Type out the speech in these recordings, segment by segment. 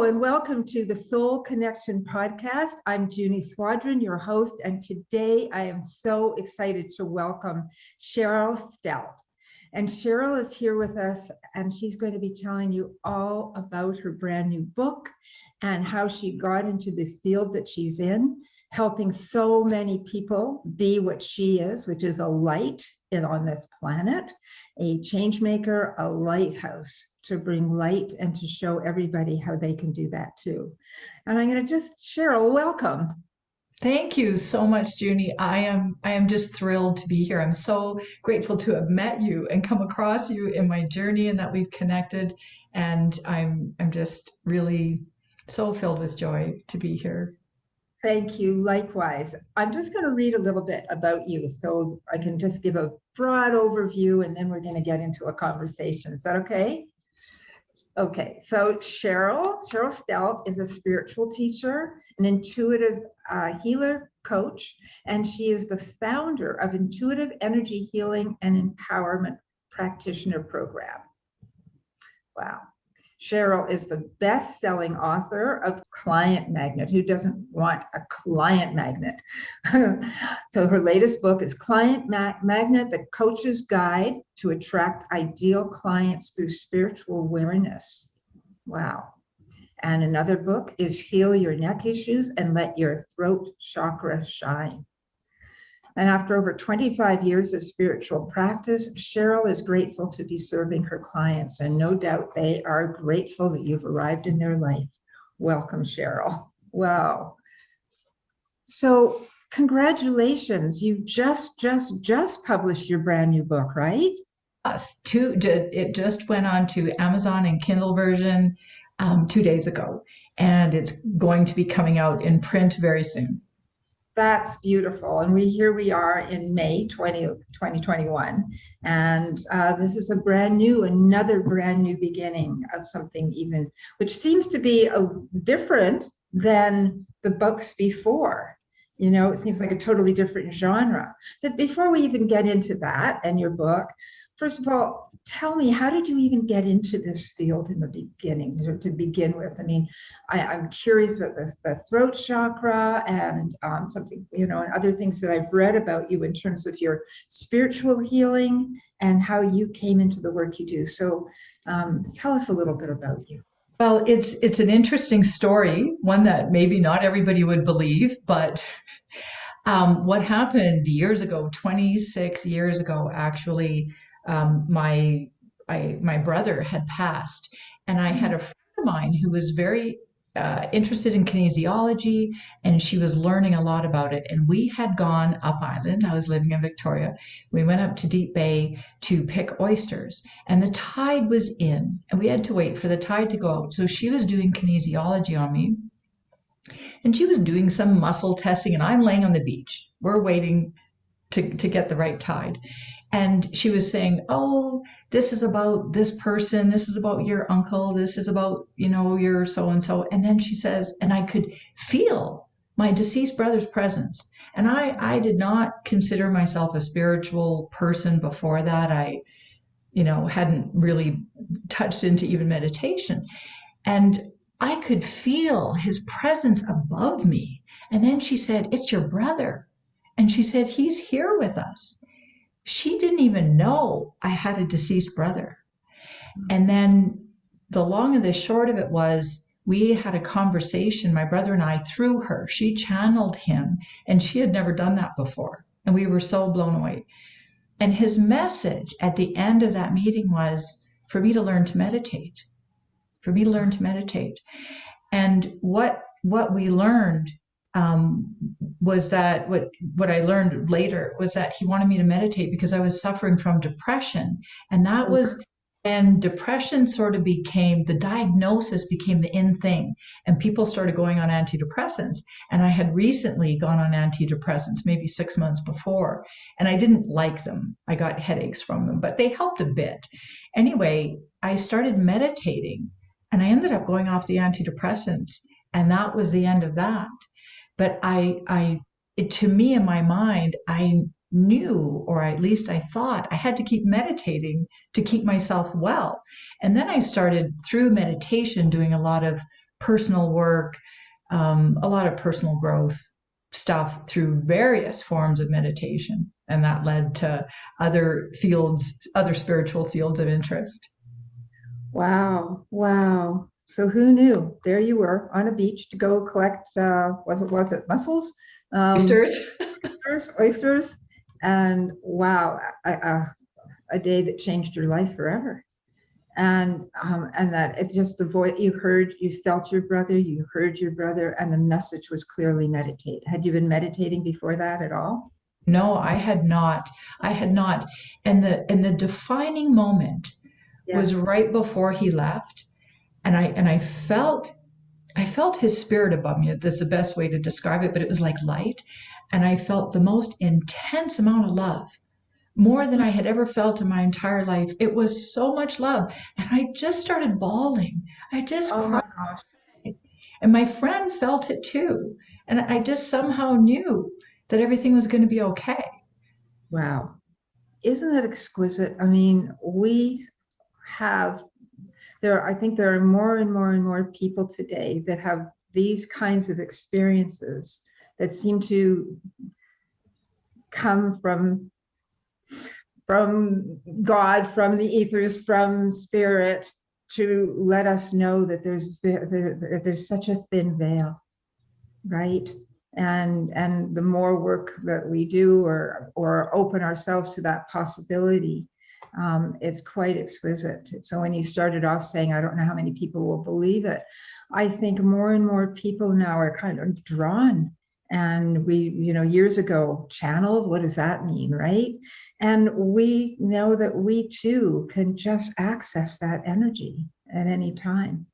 Hello and welcome to the Soul Connection podcast. I'm Junie Swadron, your host, and today I am so excited to welcome Cheryl Stelte. And Cheryl is here with us, and she's going to be telling you all about her brand new book and how she got into this field that she's in, helping so many people be what she is, which is a light on this planet, a change maker, a lighthouse to bring light and to show everybody how they can do that too. And I'm going to Cheryl, welcome. Thank you so much, Junie. I am just thrilled to be here. I'm so grateful to have met you and come across you in my journey and that we've connected. And I'm just really so filled with joy to be here. Thank you. Likewise. I'm just going to read a little bit about you so I can just give a broad overview and then we're going to get into a conversation. Is that okay? Okay, so Cheryl Stelte is a spiritual teacher, an intuitive healer coach, and she is the founder of Intuitive Energy Healing and Empowerment Practitioner Program. Wow. Cheryl is the best-selling author of Client Magnet. Who doesn't want a client magnet? So her latest book is Client Magnet, the Coach's Guide to Attract Ideal Clients Through Spiritual Awareness. Wow. And another book is Heal Your Neck Issues and Let Your Throat Chakra Shine. And after over 25 years of spiritual practice, Cheryl is grateful to be serving her clients, and no doubt they are grateful that you've arrived in their life. Welcome, Cheryl. Wow. So congratulations. You just published your brand new book, right? Yes, it just went on to Amazon and Kindle version 2 days ago, and it's going to be coming out in print very soon. That's beautiful. And here we are in May 2021. And this is another brand new beginning of something even, which seems to be different than the books before. You know, it seems like a totally different genre. But before we even get into that and your book, first of all, tell me, how did you even get into this field in the beginning, to begin with? I mean, I'm curious about the throat chakra and something, and other things that I've read about you in terms of your spiritual healing and how you came into the work you do. So tell us a little bit about you. Well, it's an interesting story, one that maybe not everybody would believe, but what happened years ago, 26 years ago, actually, my brother had passed, and I had a friend of mine who was very interested in kinesiology, and she was learning a lot about it. And we had gone up island. I was living in Victoria. We went up to Deep Bay to pick oysters, and the tide was in, and we had to wait for the tide to go out. So she was doing kinesiology on me, and she was doing some muscle testing, and I'm laying on the beach. We're waiting to get the right tide. And she was saying, oh, this is about this person. This is about your uncle. This is about, your so-and-so. And then she says, and I could feel my deceased brother's presence. And I did not consider myself a spiritual person before that. I, hadn't really touched into even meditation. And I could feel his presence above me. And then she said, it's your brother. And she said, he's here with us. She didn't even know I had a deceased brother. And then the long and the short of it was, we had a conversation, my brother and I, through her. She channeled him, and she had never done that before. And we were so blown away. And his message at the end of that meeting was for me to learn to meditate, And what we learned was that what I learned later was that he wanted me to meditate because I was suffering from depression. And that was, and depression sort of the diagnosis became the in thing, and people started going on antidepressants. And I had recently gone on antidepressants, maybe 6 months before, and I didn't like them. I got headaches from them, but they helped a bit. Anyway, I started meditating, and I ended up going off the antidepressants, and that was the end of that. But to me, in my mind, I knew, or at least I thought, I had to keep meditating to keep myself well. And then I started, through meditation, doing a lot of personal work, a lot of personal growth stuff through various forms of meditation. And that led to other fields, other spiritual fields of interest. Wow. Wow. So who knew? There you were on a beach to go collect, was it mussels? Oysters. Oysters. And wow, a day that changed your life forever. And that it just, the voice you heard, you felt your brother, you heard your brother, and the message was clearly meditate. Had you been meditating before that at all? No, I had not. I had not. And the defining moment was Yes. right before he left. And I felt his spirit above me. That's the best way to describe it, but it was like light. And I felt the most intense amount of love, more than I had ever felt in my entire life. It was so much love. And I just started bawling. I just Oh my cried. gosh. And my friend felt it too. And I just somehow knew that everything was going to be okay. Wow. Isn't that exquisite? I mean, we have I think there are more and more and more people today that have these kinds of experiences that seem to come from God, from the ethers, from spirit, to let us know that there's such a thin veil, right? And the more work that we do or open ourselves to that possibility, it's quite exquisite. So when you started off saying, I don't know how many people will believe it, I think more and more people now are kind of drawn. And we, years ago, channeled, what does that mean, right? And we know that we too can just access that energy at any time.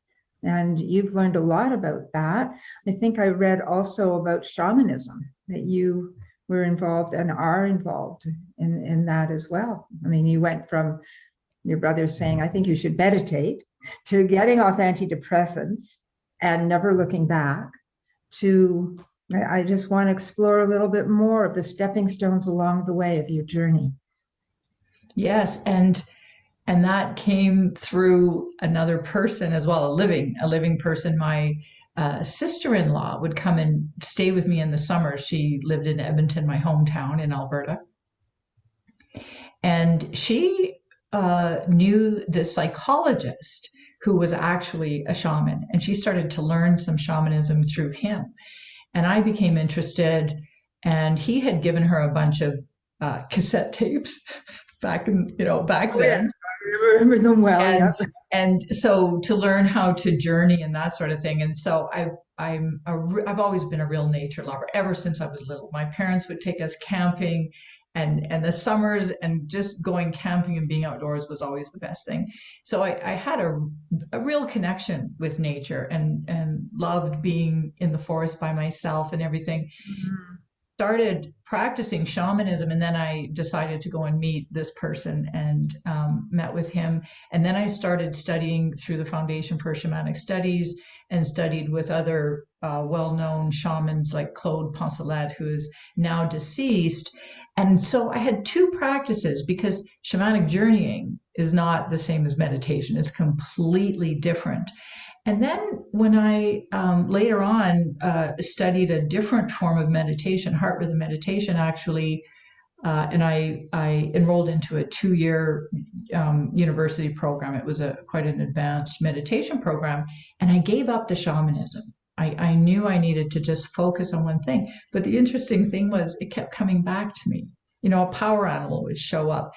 And you've learned a lot about that. I think I read also about shamanism, that you were involved and are involved in that as well. I mean, you went from your brother saying, I think you should meditate, to getting off antidepressants and never looking back, to I just want to explore a little bit more of the stepping stones along the way of your journey. Yes, and that came through another person as well, a living person. My sister-in-law would come and stay with me in the summer. She lived in Edmonton, my hometown in Alberta. And she knew the psychologist who was actually a shaman. And she started to learn some shamanism through him. And I became interested. And he had given her a bunch of cassette tapes back then. Yeah. I remember them well. And so to learn how to journey and that sort of thing. And so I've always been a real nature lover ever since I was little. My parents would take us camping, and the summers, and just going camping and being outdoors was always the best thing. So I had a real connection with nature and loved being in the forest by myself and everything. Mm-hmm. Started practicing shamanism, and then I decided to go and meet this person and met with him. And then I started studying through the Foundation for Shamanic Studies and studied with other well-known shamans like Claude Poncelet, who is now deceased. And so I had two practices, because shamanic journeying is not the same as meditation. It's completely different. And then when I later on studied a different form of meditation, heart rhythm meditation, actually, and I enrolled into a 2-year university program. It was quite an advanced meditation program, and I gave up the shamanism. I knew I needed to just focus on one thing. But the interesting thing was it kept coming back to me. A power animal would show up.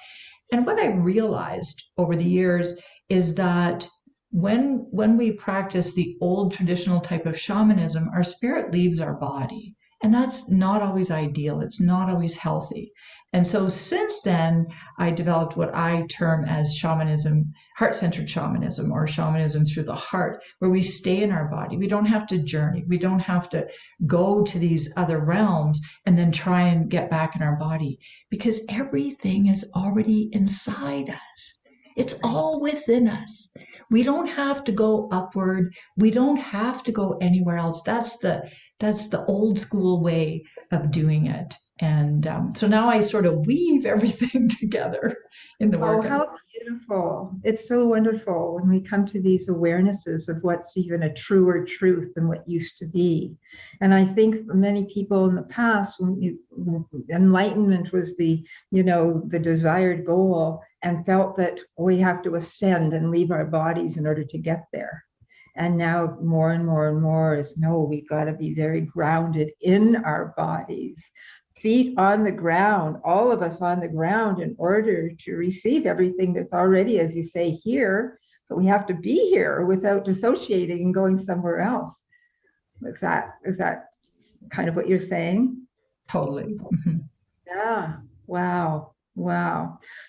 And what I realized over the years is that when we practice the old traditional type of shamanism, our spirit leaves our body. And that's not always ideal. It's not always healthy. And so since then, I developed what I term as shamanism, heart centered shamanism, or shamanism through the heart, where we stay in our body. We don't have to journey. We don't have to go to these other realms and then try and get back in our body, because everything is already inside us. It's all within us. We don't have to go upward. We don't have to go anywhere else. That's the old school way of doing it. And so now I sort of weave everything together in the Oh, work. how beautiful. It's so wonderful when we come to these awarenesses of what's even a truer truth than what used to be. And I think for many people in the past, enlightenment was the desired goal, and felt that we have to ascend and leave our bodies in order to get there. And now more and more and more is, no, we've got to be very grounded in our bodies, feet on the ground, all of us on the ground, in order to receive everything that's already, as you say, here. But we have to be here without dissociating and going somewhere else. Is that kind of what you're saying? Totally. Mm-hmm. Yeah. Wow.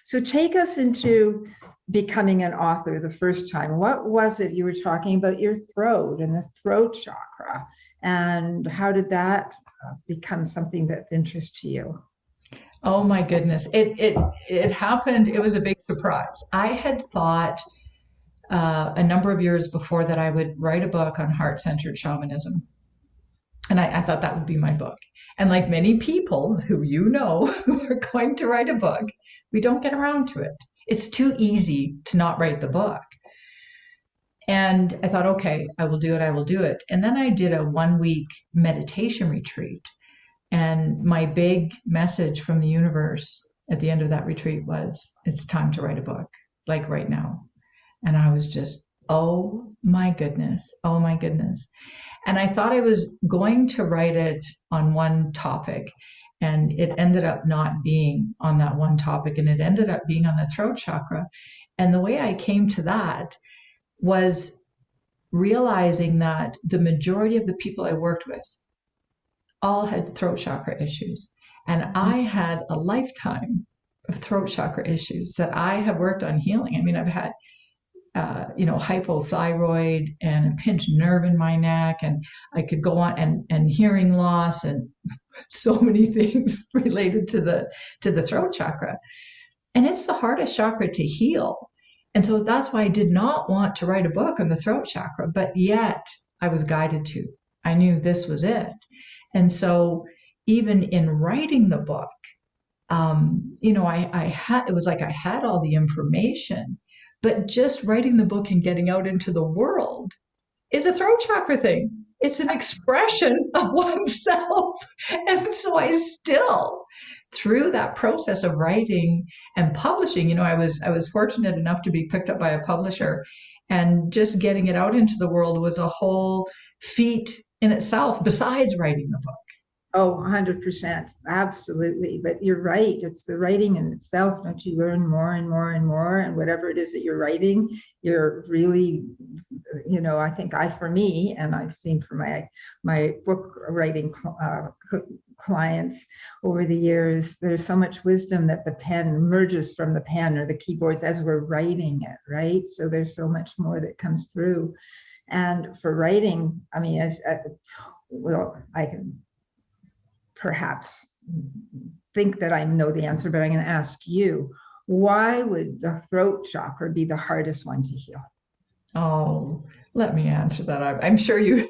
So take us into becoming an author the first time. What was it you were talking about, your throat and the throat chakra, and how did that become something that's interest to you? Oh my goodness. It happened. It was a big surprise. I had thought a number of years before that I would write a book on Heart Centered Shamanism. And I thought that would be my book. And like many people who who are going to write a book, we don't get around to it. It's too easy to not write the book. And I thought, okay, I will do it. And then I did a 1-week meditation retreat. And my big message from the universe at the end of that retreat was, it's time to write a book, like right now. And I was just, oh my goodness. And I thought I was going to write it on one topic, and it ended up not being on that one topic, and it ended up being on the throat chakra. And the way I came to that was realizing that the majority of the people I worked with all had throat chakra issues. And I had a lifetime of throat chakra issues that I have worked on healing. I mean, I've had hypothyroid and a pinched nerve in my neck, and I could go on, and hearing loss, and so many things related to the throat chakra. And it's the hardest chakra to heal. And so that's why I did not want to write a book on the throat chakra, but yet I was guided to. I knew this was it. And so even in writing the book, it was like I had all the information. But just writing the book and getting out into the world is a throat chakra thing. It's an expression of oneself. And so I still, through that process of writing and publishing, I was fortunate enough to be picked up by a publisher, and just getting it out into the world was a whole feat in itself, besides writing the book. Oh, 100%. Absolutely. But you're right. It's the writing in itself. Don't you learn more and more and more? And whatever it is that you're writing, you're really, I think for me, and I've seen for my book writing clients over the years, there's so much wisdom that the pen emerges from the pen or the keyboards as we're writing it, right? So there's so much more that comes through. And for writing, I mean, I can perhaps think that I know the answer, but I'm going to ask you, why would the throat chakra be the hardest one to heal? Oh, let me answer that. I'm sure you.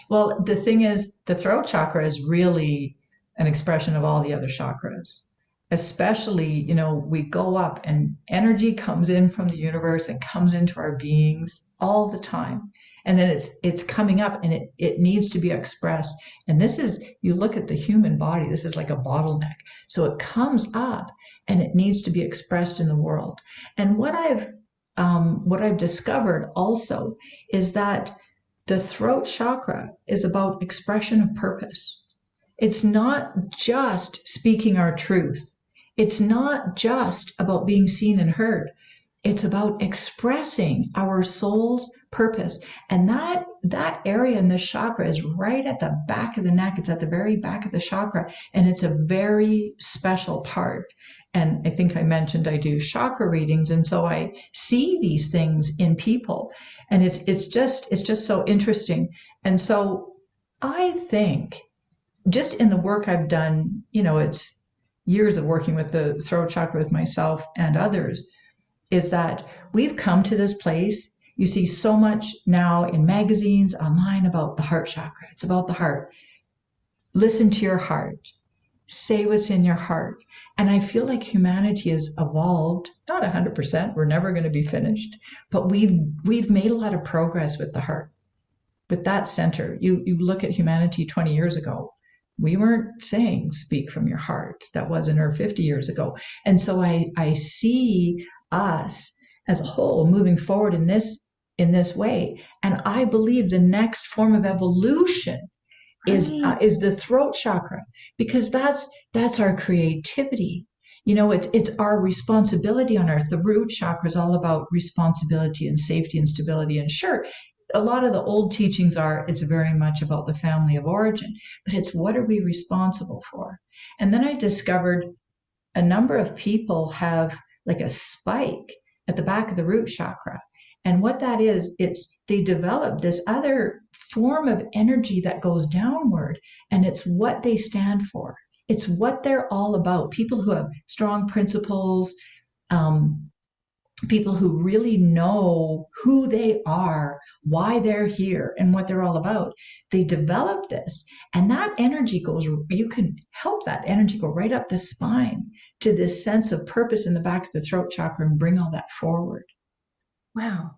Well, the thing is, the throat chakra is really an expression of all the other chakras. Especially, we go up and energy comes in from the universe and comes into our beings all the time. And then it's coming up, and it needs to be expressed. And this is, you look at the human body, this is like a bottleneck. So it comes up and it needs to be expressed in the world. And what I've discovered also is that the throat chakra is about expression of purpose. It's not just speaking our truth. It's not just about being seen and heard. It's about expressing our soul's purpose. And that area in this chakra is right at the back of the neck. It's at the very back of the chakra. And it's a very special part. And I think I mentioned I do chakra readings. And so I see these things in people. And it's just so interesting. And so I think just in the work I've done, it's years of working with the throat chakra with myself and others, is that we've come to this place. You see so much now in magazines, online, about the heart chakra. It's about the heart. Listen to your heart. say what's in your heart. And I feel like humanity has evolved, not 100%, we're never going to be finished, but we've made a lot of progress with the heart, with that center. You look at humanity 20 years ago, we weren't saying speak from your heart. That wasn't, or 50 years ago. And so I see us as a whole moving forward in this way. And I believe the next form of evolution is the throat chakra, because that's our creativity. You know, it's our responsibility on earth. The root chakra is all about responsibility and safety and stability. And sure, a lot of the old teachings it's very much about the family of origin, but it's what are we responsible for? And then I discovered a number of people have like a spike at the back of the root chakra. And what that is, they develop this other form of energy that goes downward, and it's what they stand for. It's what they're all about. People who have strong principles, people who really know who they are, why they're here, and what they're all about. They develop this, and that energy you can help that energy go right up the spine to this sense of purpose in the back of the throat chakra and bring all that forward. Wow.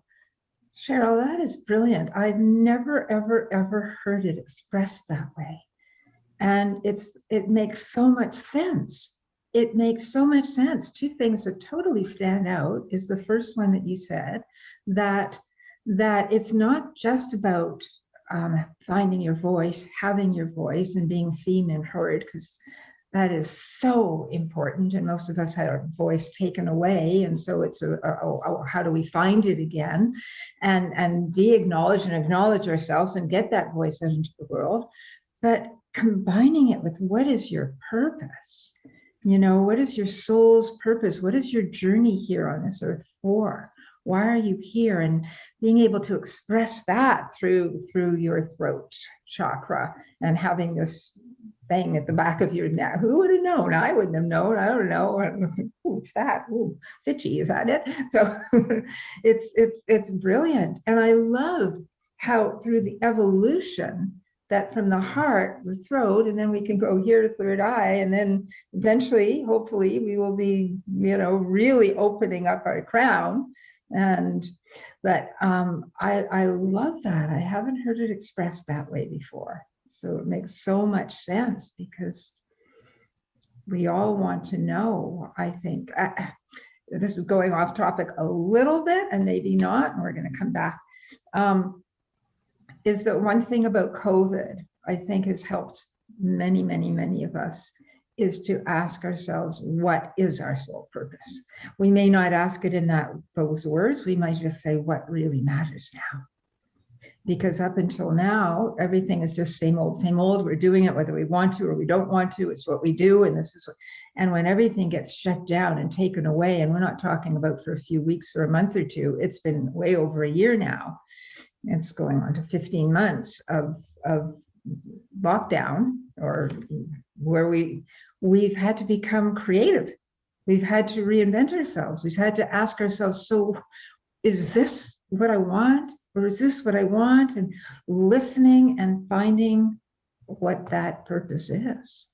Cheryl, that is brilliant. I've never, ever, ever heard it expressed that way. And it makes so much sense. It makes so much sense. Two things that totally stand out is the first one that you said, that it's not just about finding your voice, having your voice and being seen and heard, because that is so important. And most of us had our voice taken away. And so it's how do we find it again and be acknowledged and acknowledge ourselves and get that voice out into the world. But combining it with what is your purpose? You know, what is your soul's purpose? What is your journey here on this earth for? Why are you here? And being able to express that through your throat chakra and having this thing at the back of your neck. Who would have known? I wouldn't have known. I don't know. What's that? Ooh, it's itchy. Is that it? So it's brilliant. And I love how through the evolution that from the heart, the throat, and then we can go here to third eye, and then eventually, hopefully, we will be, really opening up our crown. But I love that. I haven't heard it expressed that way before. So it makes so much sense, because we all want to know, I think. This is going off topic a little bit, and maybe not, and we're going to come back. Is that one thing about COVID, I think has helped many, many, many of us, is to ask ourselves, what is our soul purpose? We may not ask it in those words. We might just say, what really matters now? Because up until now, everything is just same old, same old. We're doing it whether we want to or we don't want to. It's what we do. And when everything gets shut down and taken away, and we're not talking about for a few weeks or a month or two, it's been way over a year now. It's going on to 15 months of lockdown, or where we've had to become creative. We've had to reinvent ourselves. We've had to ask ourselves, so is this what I want? Or is this what I want? And listening and finding what that purpose is.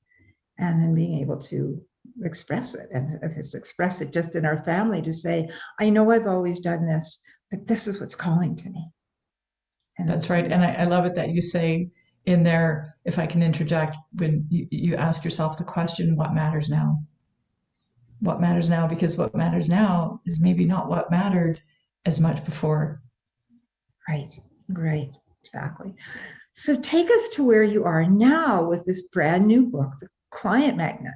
And then being able to express it. And if it's express it just in our family, to say, I know I've always done this, but this is what's calling to me. And that's right. And I love it that you say in there, if I can interject, when you ask yourself the question, what matters now? What matters now? Because what matters now is maybe not what mattered as much before. Right, exactly. So take us to where you are now with this brand new book, The Client Magnet.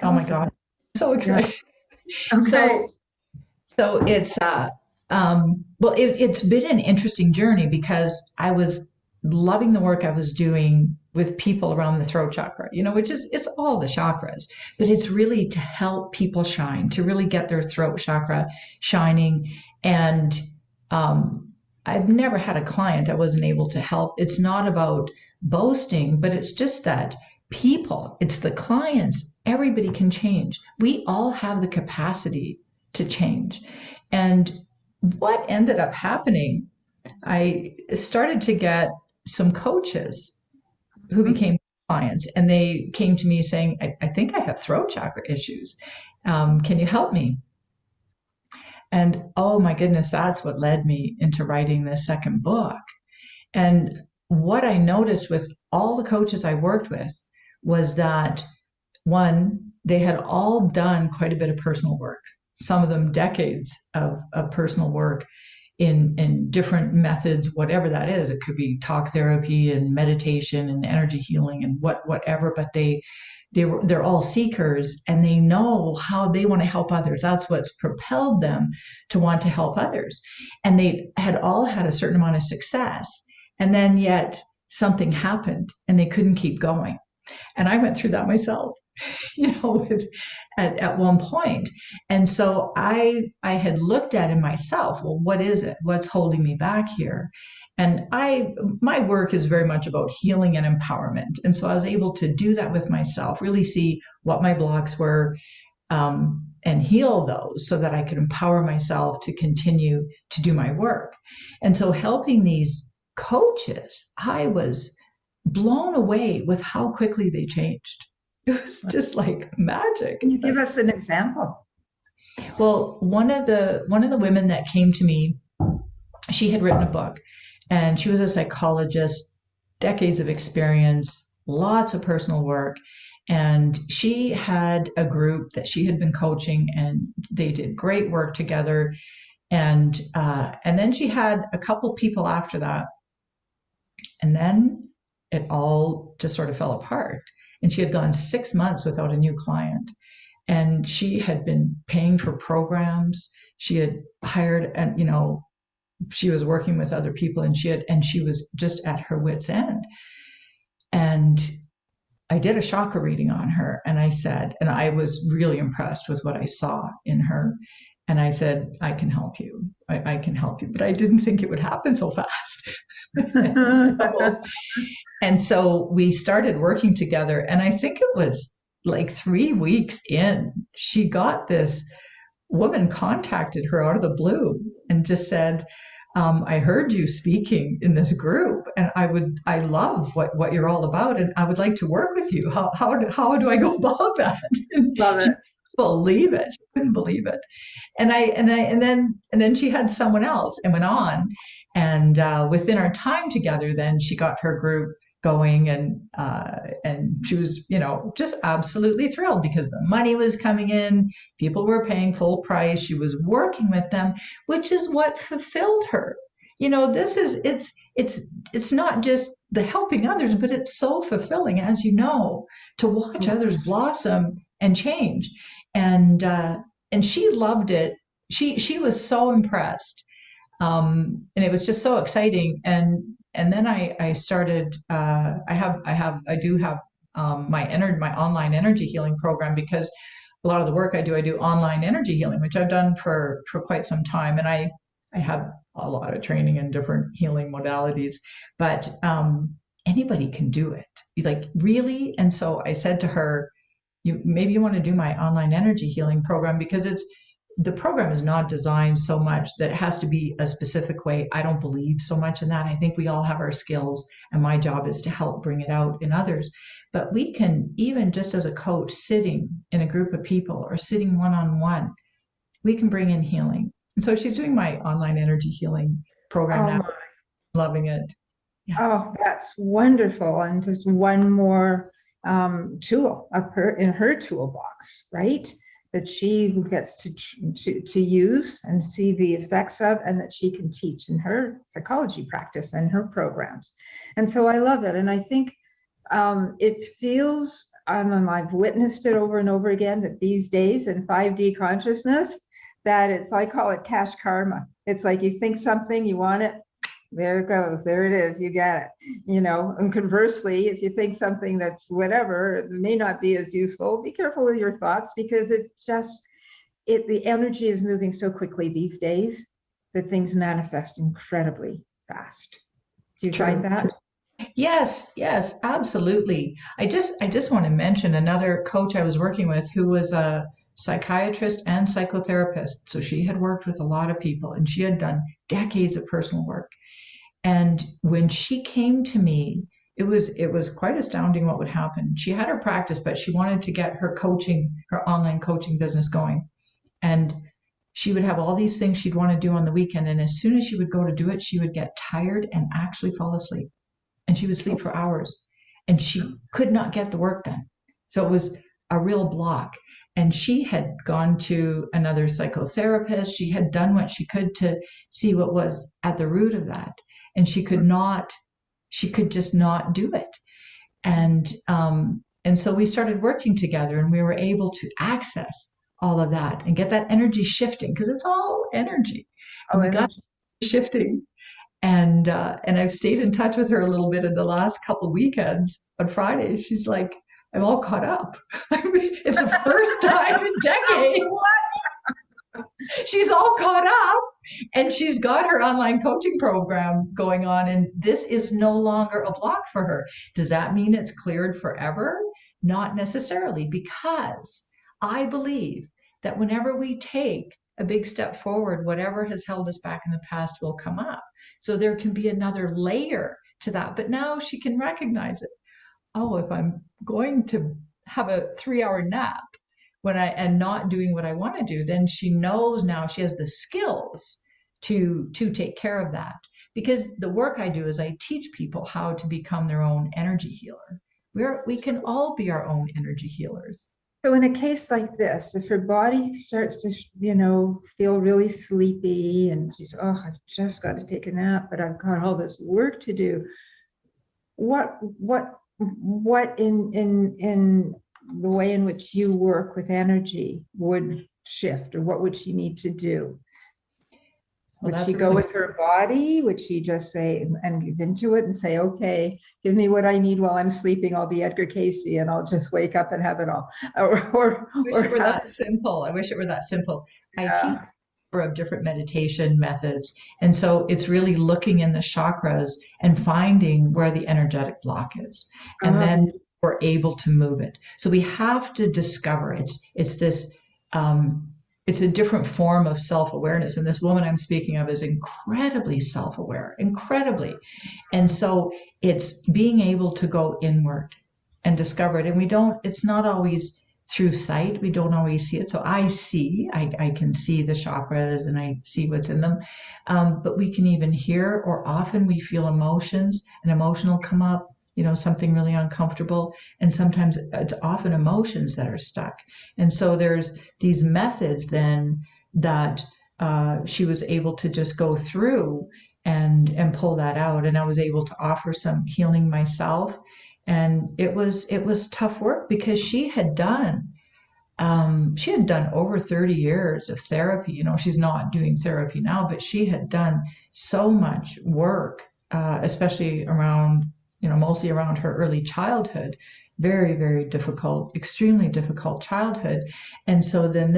Oh my God, so excited. Yeah. Okay. So it's, it's been an interesting journey, because I was loving the work I was doing with people around the throat chakra, which is, it's all the chakras, but it's really to help people shine, to really get their throat chakra shining. And, I've never had a client I wasn't able to help. It's not about boasting, but it's just that it's the clients, everybody can change. We all have the capacity to change. And what ended up happening, I started to get some coaches who became clients, and they came to me saying, I think I have throat chakra issues. Can you help me? And oh my goodness, that's what led me into writing this second book. And what I noticed with all the coaches I worked with was that, one, they had all done quite a bit of personal work, some of them decades of personal work in different methods, whatever that is. It could be talk therapy and meditation and energy healing and whatever, but they're all seekers, and they know how they want to help others. That's what's propelled them to want to help others. And they had all had a certain amount of success, and then yet something happened and they couldn't keep going. And I went through that myself, at one point. And so I had looked at it myself. Well, what is it? What's holding me back here? And my work is very much about healing and empowerment. And so I was able to do that with myself, really see what my blocks were, and heal those so that I could empower myself to continue to do my work. And so helping these coaches, I was blown away with how quickly they changed. It was just like magic. Can you give us an example? Well, one of the women that came to me, she had written a book, and she was a psychologist, decades of experience, lots of personal work. And she had a group that she had been coaching, and they did great work together. And then she had a couple people after that. And then it all just sort of fell apart. And she had gone 6 months without a new client. And she had been paying for programs. She had hired, and she was working with other people, and she was just at her wit's end. And I did a chakra reading on her, and I said, and I was really impressed with what I saw in her. And I said, I can help you. I can help you. But I didn't think it would happen so fast. And so we started working together. And I think it was like 3 weeks in, she got this woman contacted her out of the blue and just said, I heard you speaking in this group, and I love what you're all about, and I would like to work with you. How do I go about that? Love it. Believe it. She couldn't believe it. And then she had someone else and went on. And within our time together, then she got her group going, and she was, just absolutely thrilled because the money was coming in, people were paying full price, she was working with them, which is what fulfilled her. It's not just the helping others, but it's so fulfilling, as you know, to watch others blossom and change. And she loved it. She was so impressed. And it was just so exciting. And then I started, I do have my online energy healing program, because a lot of the work I do online energy healing, which I've done for quite some time. And I have a lot of training in different healing modalities, but anybody can do it. Like, really? And so I said to her, maybe you want to do my online energy healing program, because the program is not designed so much that it has to be a specific way. I don't believe so much in that. I think we all have our skills, and my job is to help bring it out in others. But we can, even just as a coach, sitting in a group of people or sitting one-on-one, we can bring in healing. And so she's doing my online energy healing program now. Loving it. Yeah. Oh, that's wonderful. And just one more tool in her toolbox, right? That she gets to use and see the effects of, and that she can teach in her psychology practice and her programs. And so I love it. And I think it feels, and I've witnessed it over and over again, that these days in 5D consciousness, that I call it cash karma. It's like you think something, you want it, there it goes, there it is, you get it, and conversely, if you think something that's whatever, it may not be as useful, be careful with your thoughts, because it's just, the energy is moving so quickly these days that things manifest incredibly fast. Do you find that? Yes, absolutely. I just want to mention another coach I was working with who was a psychiatrist and psychotherapist. So she had worked with a lot of people, and she had done decades of personal work. And when she came to me, it was quite astounding what would happen. She had her practice, but she wanted to get her online coaching business going. And she would have all these things she'd want to do on the weekend. And as soon as she would go to do it, she would get tired and actually fall asleep. And she would sleep for hours. And she could not get the work done. So it was a real block. And she had gone to another psychotherapist. She had done what she could to see what was at the root of that. And she could just not do it. And so we started working together, and we were able to access all of that and get that energy shifting, because it's all energy. And we got shifting. And I've stayed in touch with her a little bit in the last couple of weekends. On Fridays, she's like, I'm all caught up. I mean, it's the first time in decades. She's all caught up, and she's got her online coaching program going on, and this is no longer a block for her. Does that mean it's cleared forever? Not necessarily, because I believe that whenever we take a big step forward, whatever has held us back in the past will come up. So there can be another layer to that, but now she can recognize it. Oh, if I'm going to have a 3-hour nap and not doing what I want to do, then she knows now she has the skills to take care of that. Because the work I do is I teach people how to become their own energy healer. We can all be our own energy healers. So in a case like this, if her body starts to, feel really sleepy, and she's, I've just got to take a nap, but I've got all this work to do. What in the way in which you work with energy would shift, or what would she need to do? Would she go with her body? Would she just say and give into it and say, okay, give me what I need while I'm sleeping. I'll be Edgar Casey and I'll just wake up and have it all. I wish it were that simple. I wish it were that simple. I teach a number of different meditation methods. And so it's really looking in the chakras and finding where the energetic block is. And then we're able to move it. So we have to discover it's this, it's a different form of self-awareness. And this woman I'm speaking of is incredibly self-aware, incredibly. And so it's being able to go inward and discover it. And it's not always through sight. We don't always see it. So I can see the chakras and I see what's in them. But we can even hear, or often we feel emotions, an emotion will come up, something really uncomfortable. And sometimes it's often emotions that are stuck. And so there's these methods then that she was able to just go through and pull that out. And I was able to offer some healing myself. And it was tough work, because she had done over 30 years of therapy. She's not doing therapy now, but she had done so much work, especially around, mostly around her early childhood, very, very difficult, extremely difficult childhood. And so then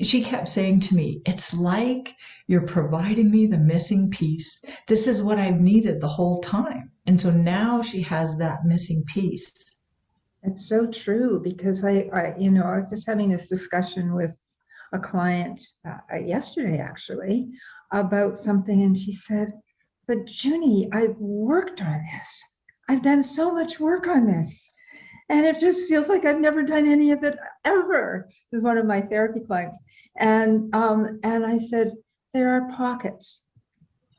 she kept saying to me, it's like you're providing me the missing piece. This is what I've needed the whole time. And so now she has that missing piece. It's so true, because I was just having this discussion with a client yesterday, actually, about something. And she said, but Junie, I've worked on this. I've done so much work on this. And it just feels like I've never done any of it ever. This is one of my therapy clients. And I said, there are pockets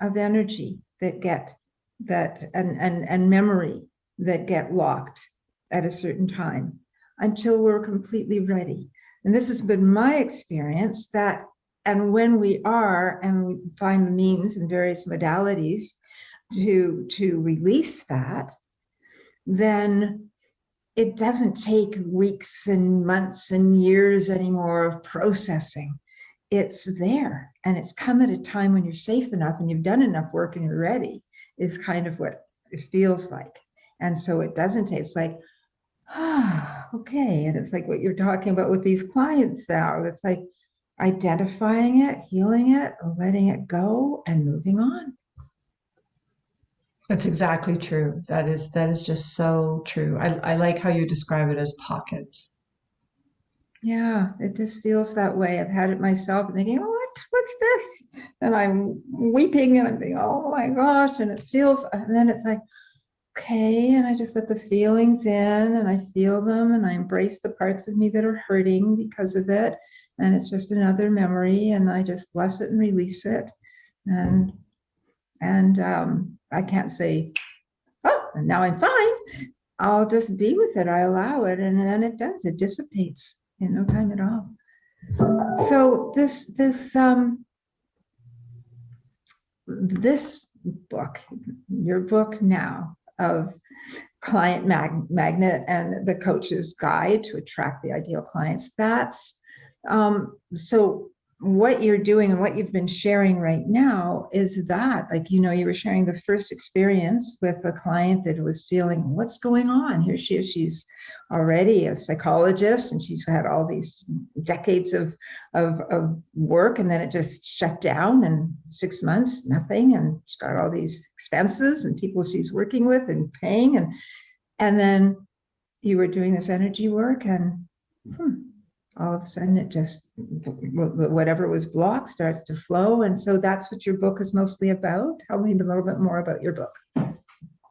of energy that get that and memory that get locked at a certain time until we're completely ready. And this has been my experience, that and when we are, and we find the means and various modalities to release that, then it doesn't take weeks and months and years anymore of processing. It's there, and it's come at a time when you're safe enough and you've done enough work and you're ready, is kind of what it feels like. And so it doesn't take, it's like, okay. And it's like what you're talking about with these clients now. It's like identifying it, healing it, or letting it go and moving on. That's exactly true. That is just so true. I like how you describe it as pockets. Yeah, it just feels that way. I've had it myself and thinking, what's this? And I'm weeping and I'm thinking, oh my gosh. And it feels, and then it's like, okay, and I just let the feelings in and I feel them and I embrace the parts of me that are hurting because of it. And it's just another memory and I just bless it and release it. And I can't say, oh, and now I'm fine. I'll just be with it. I allow it. And then it does, it dissipates in no time at all. So this book, your book now of Client Magnet and the Coach's Guide to Attract the Ideal Clients, that's so what you're doing and what you've been sharing right now is that, like, you were sharing the first experience with a client that was feeling, what's going on? Here she is, she's already a psychologist and she's had all these decades of work, and then it just shut down in 6 months, nothing. And she's got all these expenses and people she's working with and paying. And then you were doing this energy work and all of a sudden it just, whatever was blocked starts to flow. And so that's what your book is mostly about. Tell me a little bit more about your book.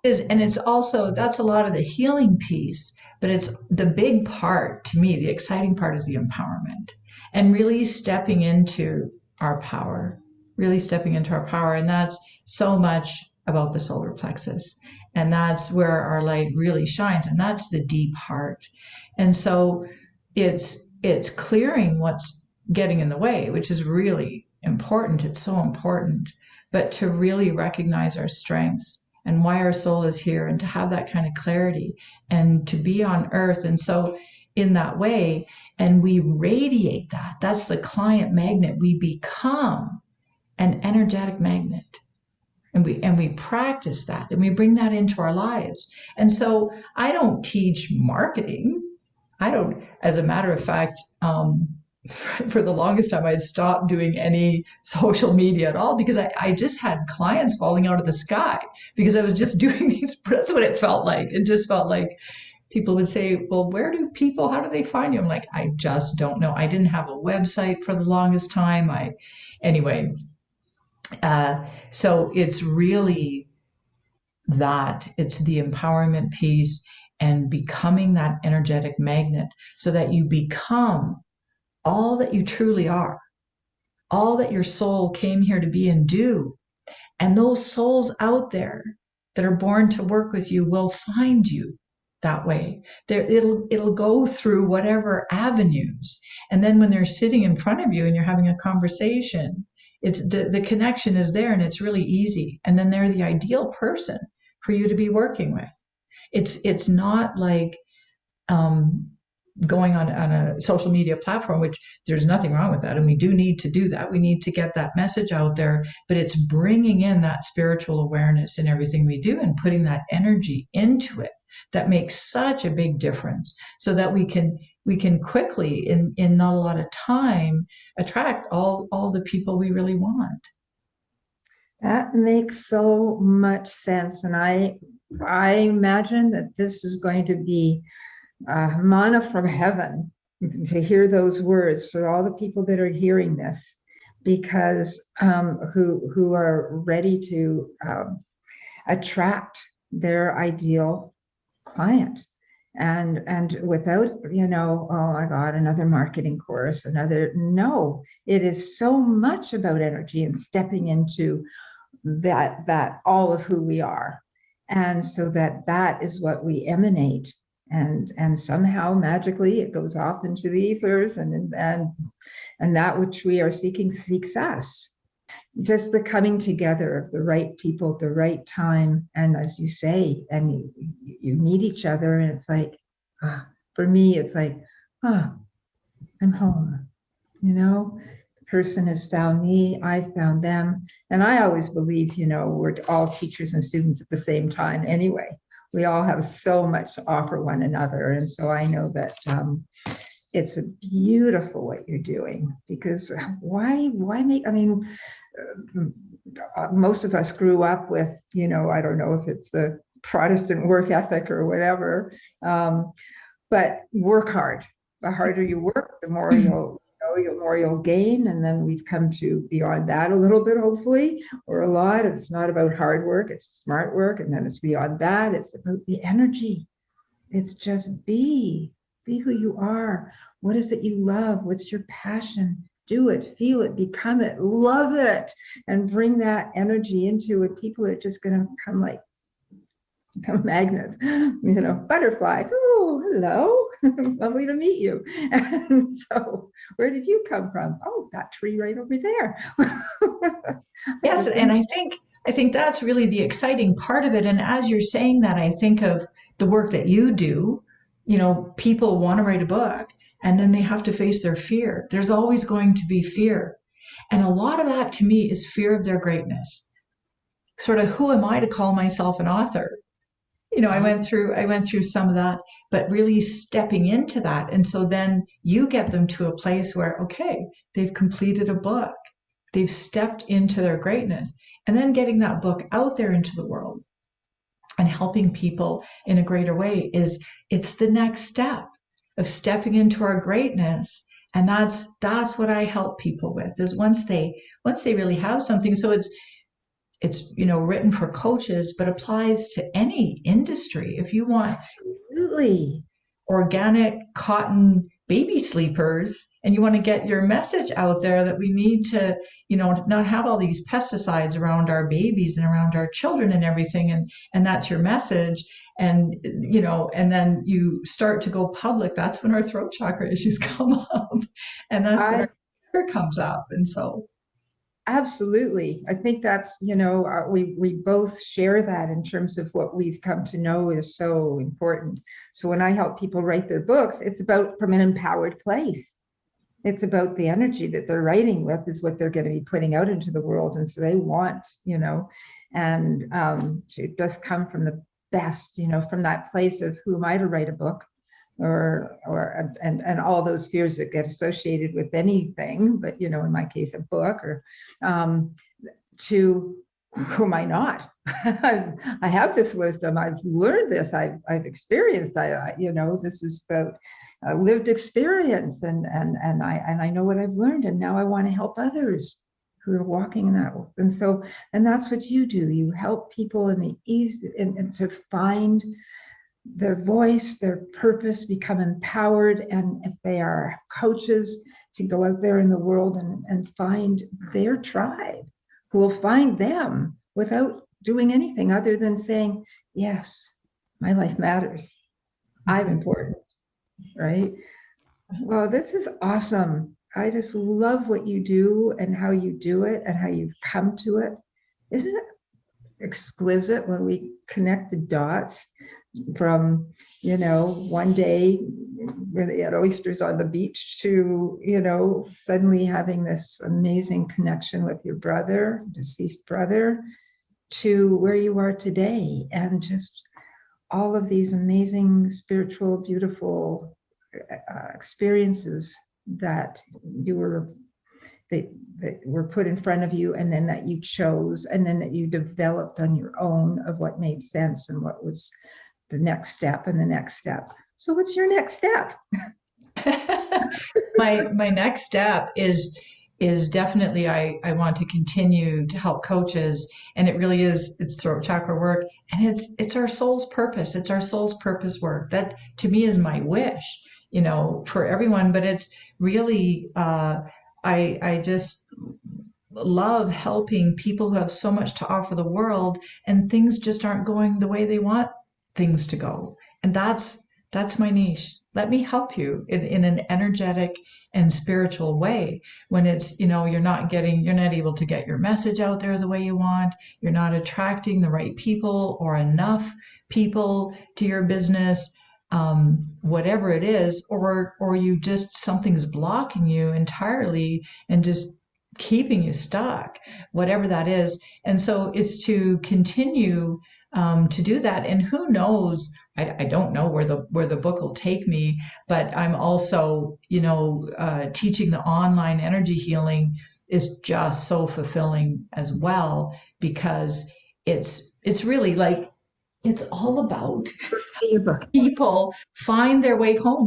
And it's also, that's a lot of the healing piece, but it's the big part to me, the exciting part is the empowerment and really stepping into our power, And that's so much about the solar plexus. And that's where our light really shines. And that's the deep heart. And so it's clearing what's getting in the way, which is really important. It's so important. But to really recognize our strengths and why our soul is here, and to have that kind of clarity and to be on earth. And so in that way, and we radiate that. That's the client magnet. We become an energetic magnet. And we practice that and we bring that into our lives. And so I don't teach marketing. As a matter of fact, for the longest time, I'd stopped doing any social media at all because I just had clients falling out of the sky because I was just doing these. That's what it felt like. It just felt like people would say, well, how do they find you? I'm like, I just don't know. I didn't have a website for the longest time. So it's really it's the empowerment piece and becoming that energetic magnet so that you become all that you truly are, all that your soul came here to be and do. And those souls out there that are born to work with you will find you that way. It'll go through whatever avenues. And then when they're sitting in front of you and you're having a conversation, it's the connection is there and it's really easy. And then they're the ideal person for you to be working with. It's not like going on a social media platform, which there's nothing wrong with that. And we do need to do that. We need to get that message out there, but it's bringing in that spiritual awareness in everything we do and putting that energy into it that makes such a big difference so that we can quickly, in not a lot of time, attract all the people we really want. That makes so much sense. And I imagine that this is going to be manna from heaven to hear those words for all the people that are hearing this, because who are ready to attract their ideal client. And without, oh my God, another marketing course, no, it is so much about energy and stepping into that all of who we are. And so that is what we emanate. And somehow magically it goes off into the ethers and that which we are seeking seeks us. Just the coming together of the right people at the right time. And as you say, and you meet each other and it's like, for me, it's like, I'm home. The person has found me, I've found them. And I always believe, we're all teachers and students at the same time anyway. We all have so much to offer one another. And so I know that it's beautiful what you're doing, because why make, most of us grew up with, I don't know if it's the Protestant work ethic or whatever, but work hard. the harder you work, the more you'll gain. And then we've come to beyond that a little bit, hopefully, or a lot. It's not about hard work, it's smart work. And then it's beyond that. It's about the energy. It's just be who you are. What is it you love? What's your passion? Do it, feel it, become it, love it, and bring that energy into it. People are just going to come like magnets, butterflies. Oh, hello, lovely to meet you. And so, where did you come from? Oh, that tree right over there. Yes, and I think that's really the exciting part of it. And as you're saying that, I think of the work that you do. People want to write a book, and then they have to face their fear. There's always going to be fear. And a lot of that to me is fear of their greatness. Sort of, who am I to call myself an author? I went through some of that, but really stepping into that. And so then you get them to a place where, okay, they've completed a book. They've stepped into their greatness, and then getting that book out there into the world and helping people in a greater way it's the next step of stepping into our greatness. And that's what I help people with, is once they really have something. So it's written for coaches, but applies to any industry. If you want absolutely organic cotton baby sleepers, and you want to get your message out there that we need to, not have all these pesticides around our babies and around our children and everything, and that's your message. And and then you start to go public, that's when our throat chakra issues come up, and that's when our fear comes up. And so absolutely. I think that's, we both share that in terms of what we've come to know is so important. So when I help people write their books, it's about from an empowered place. It's about the energy that they're writing with is what they're going to be putting out into the world. And so they want, and to just come from the best, from that place of who am I to write a book? And all those fears that get associated with anything, but in my case, a book, or to who am I not? I have this wisdom. I've learned this. I've experienced. This is about lived experience, and I know what I've learned, and now I want to help others who are walking in that. And that's what you do. You help people in the ease and to find their voice, their purpose, become empowered. And if they are coaches, to go out there in the world and find their tribe who will find them without doing anything other than saying, yes, my life matters. I'm important, right? Well, this is awesome. I just love what you do and how you do it and how you've come to it. Isn't it exquisite when we connect the dots from, one day when they had oysters on the beach to, suddenly having this amazing connection with your brother, deceased brother, to where you are today, and just all of these amazing spiritual, beautiful experiences that were put in front of you, and then that you chose, and then that you developed on your own of what made sense and what was the next step and the next step. So what's your next step? my next step is definitely I want to continue to help coaches, and it really is, it's throat chakra work, and it's our soul's purpose. It's our soul's purpose work. That to me is my wish, for everyone, but it's really I just love helping people who have so much to offer the world, and things just aren't going the way they want things to go. And that's my niche. Let me help you in an energetic and spiritual way. When it's, you're not able to get your message out there the way you want, you're not attracting the right people or enough people to your business, whatever it is, or you just, something's blocking you entirely and just keeping you stuck, whatever that is. And so it's to continue to do that. And who knows, I don't know where the book will take me, but I'm also, teaching the online energy healing is just so fulfilling as well, because it's really like, it's all about people find their way home.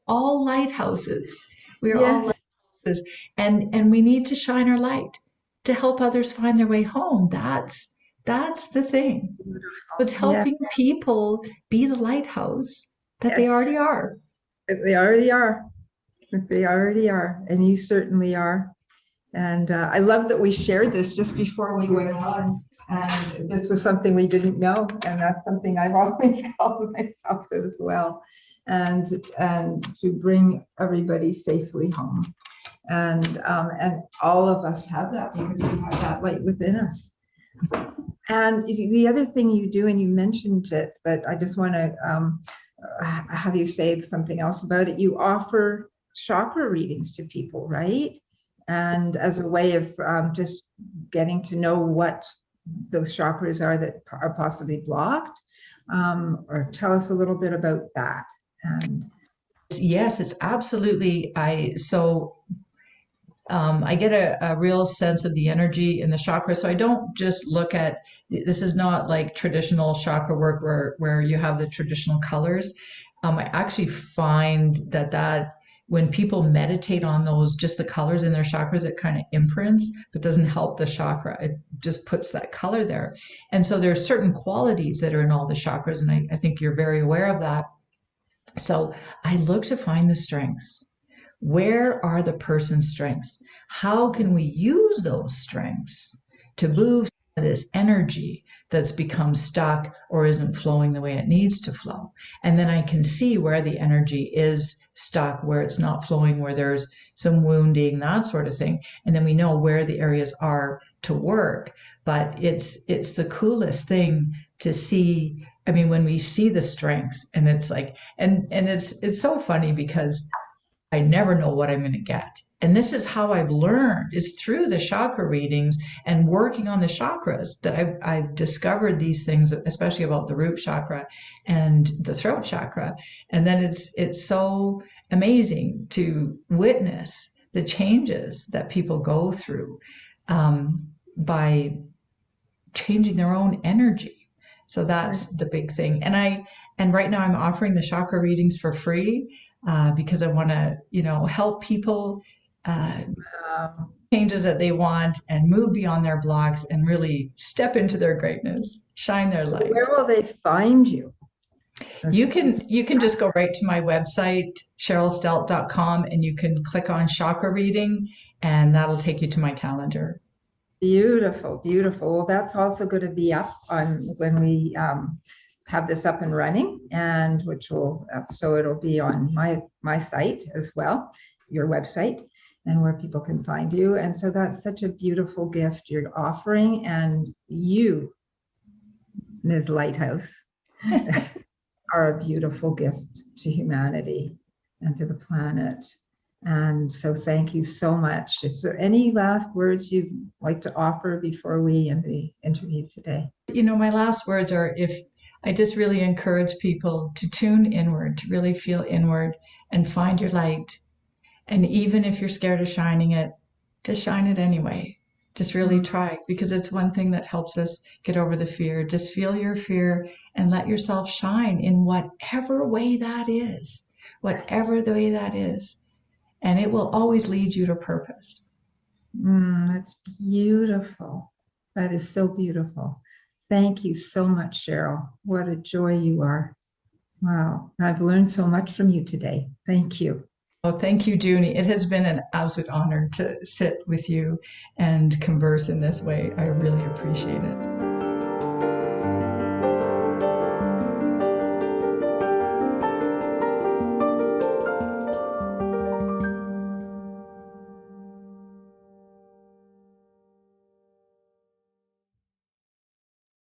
all lighthouses. We are all Yes. lighthouses, and we need to shine our light to help others find their way home. That's the thing. It's Yes. helping people be the lighthouse that they Yes. already are. They already are. They already are. And you certainly are. And I love that we shared this just before we went on. And this was something we didn't know. And that's something I've always called myself as well. And to bring everybody safely home. And all of us have that because we have that light within us. And the other thing you do, and you mentioned it, but I just want to have you say something else about it. You offer chakra readings to people, right? And as a way of just getting to know what those chakras are that are possibly blocked, or tell us a little bit about that. And yes, it's absolutely. I get a real sense of the energy in the chakra. So I don't just look at, this is not like traditional chakra work where you have the traditional colors. I actually find that when people meditate on those, just the colors in their chakras, it kind of imprints, but doesn't help the chakra. It just puts that color there. And so there are certain qualities that are in all the chakras. And I think you're very aware of that. So I look to find the strengths. Where are the person's strengths? How can we use those strengths to move this energy that's become stuck or isn't flowing the way it needs to flow? And then I can see where the energy is stuck, where it's not flowing, where there's some wounding, that sort of thing. And then we know where the areas are to work. But it's the coolest thing to see. I mean, when we see the strengths, and it's like, and it's so funny because I never know what I'm going to get. And this is how I've learned, is through the chakra readings and working on the chakras that I've discovered these things, especially about the root chakra and the throat chakra. And then it's so amazing to witness the changes that people go through by changing their own energy. So that's the big thing. And right now I'm offering the chakra readings for free. Because I want to, help people changes that they want and move beyond their blocks and really step into their greatness, shine their light. where will they find you? You can just go right to my website, CherylStelte.com, and you can click on chakra reading, and that'll take you to my calendar. Beautiful, beautiful. Well, that's also going to be up on when we have this up and running, and which will so it'll be on my site as well, your website, and where people can find you. And so that's such a beautiful gift you're offering, and you, Ms. Lighthouse, are a beautiful gift to humanity and to the planet. And so thank you so much. Is there any last words you'd like to offer before we end the interview today? My last words are, I just really encourage people to tune inward, to really feel inward and find your light. And even if you're scared of shining it, just shine it anyway. Just really try, because it's one thing that helps us get over the fear. Just feel your fear and let yourself shine in whatever way that is, whatever the way that is. And it will always lead you to purpose. That's beautiful. That is so beautiful. Thank you so much, Cheryl. What a joy you are. Wow. I've learned so much from you today. Thank you. Oh, thank you, Junie. It has been an absolute honor to sit with you and converse in this way. I really appreciate it.